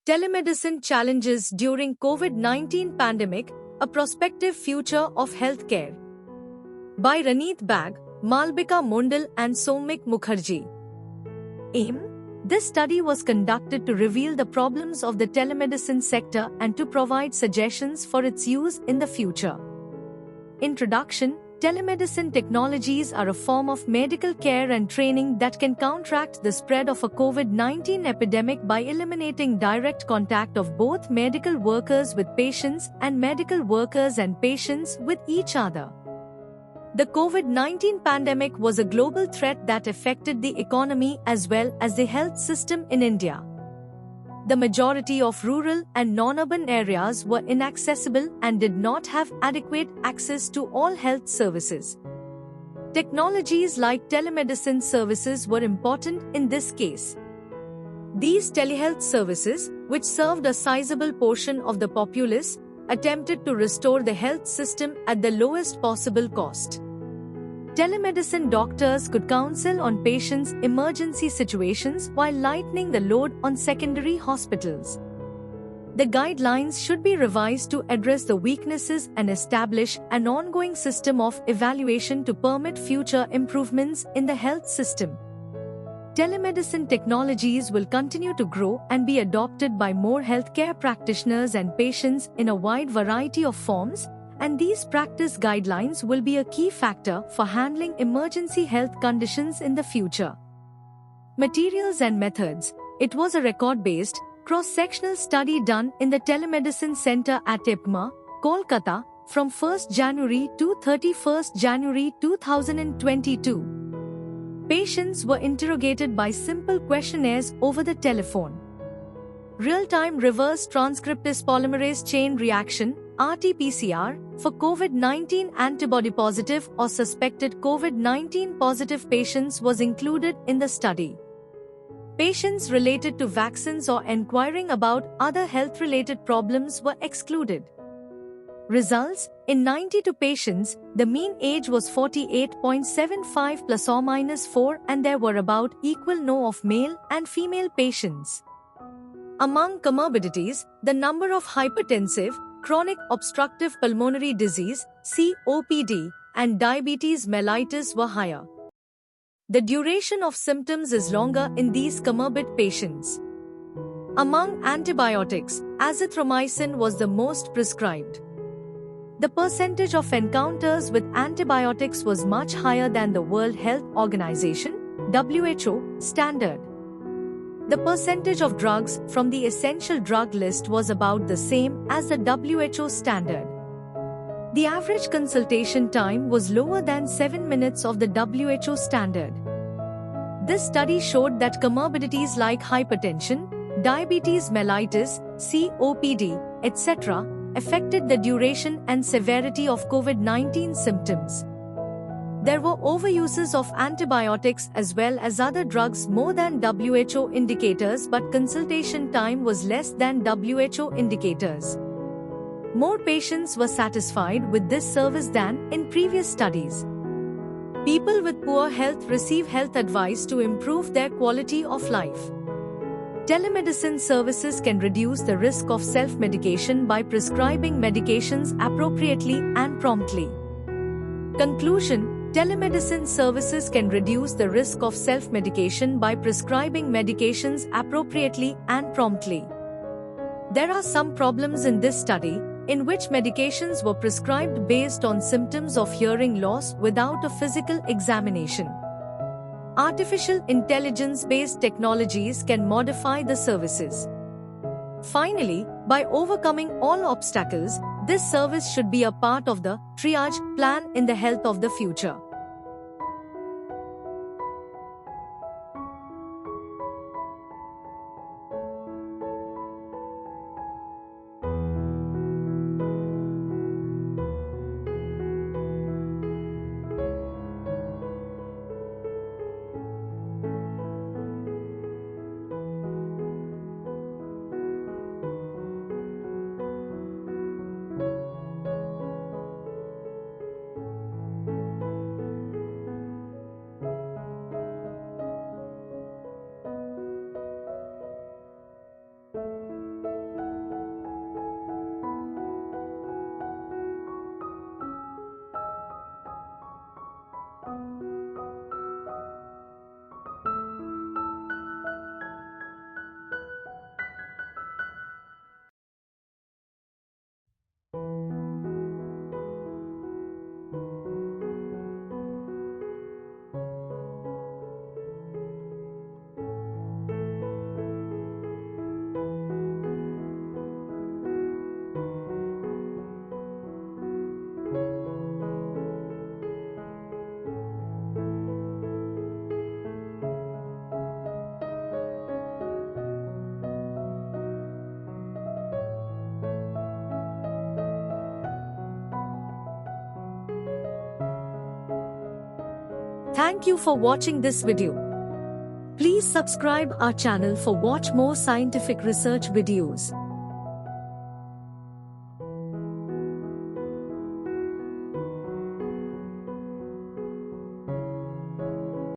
Telemedicine challenges during COVID-19 pandemic, a prospective future of healthcare. By Raneet Bag, Malbika Mondal and Soumik Mukherjee. Aim: this study was conducted to reveal the problems of the telemedicine sector and to provide suggestions for its use in the future. Introduction: telemedicine technologies are a form of medical care and training that can counteract the spread of a COVID-19 epidemic by eliminating direct contact of both medical workers with patients and medical workers and patients with each other. The COVID-19 pandemic was a global threat that affected the economy as well as the health system in India. The majority of rural and non-urban areas were inaccessible and did not have adequate access to all health services. Technologies like telemedicine services were important in this case. These telehealth services, which served a sizable portion of the populace, attempted to restore the health system at the lowest possible cost. Telemedicine doctors could counsel on patients' emergency situations while lightening the load on secondary hospitals. The guidelines should be revised to address the weaknesses and establish an ongoing system of evaluation to permit future improvements in the health system. Telemedicine technologies will continue to grow and be adopted by more healthcare practitioners and patients in a wide variety of forms, and these practice guidelines will be a key factor for handling emergency health conditions in the future. Materials and methods: it was a record-based, cross-sectional study done in the Telemedicine Center at IPMA, Kolkata, from 1st January to 31st January 2022. Patients were interrogated by simple questionnaires over the telephone. Real-time reverse transcriptase polymerase chain reaction (RT-PCR) for COVID-19 antibody-positive or suspected COVID-19 positive patients was included in the study. Patients related to vaccines or inquiring about other health-related problems were excluded. Results: in 92 patients, the mean age was 48.75 plus or minus 4, and there were about equal no of male and female patients. Among comorbidities, the number of hypertensive, chronic obstructive pulmonary disease (COPD) and diabetes mellitus were higher. The duration of symptoms is longer in these comorbid patients. Among antibiotics, azithromycin was the most prescribed. The percentage of encounters with antibiotics was much higher than the World Health Organization (WHO) standard. The percentage of drugs from the essential drug list was about the same as the WHO standard. The average consultation time was lower than 7 minutes of the WHO standard. This study showed that comorbidities like hypertension, diabetes mellitus, COPD, etc., affected the duration and severity of COVID-19 symptoms. There were overuses of antibiotics as well as other drugs more than WHO indicators, but consultation time was less than WHO indicators. More patients were satisfied with this service than in previous studies. People with poor health receive health advice to improve their quality of life. Telemedicine services can reduce the risk of self-medication by prescribing medications appropriately and promptly. Conclusion: telemedicine services can reduce the risk of self-medication by prescribing medications appropriately and promptly. There are some problems in this study, in which medications were prescribed based on symptoms of hearing loss without a physical examination. Artificial intelligence-based technologies can modify the services. Finally, by overcoming all obstacles, this service should be a part of the triage plan in the health of the future. Thank you for watching this video. Please subscribe our channel for watch more scientific research videos.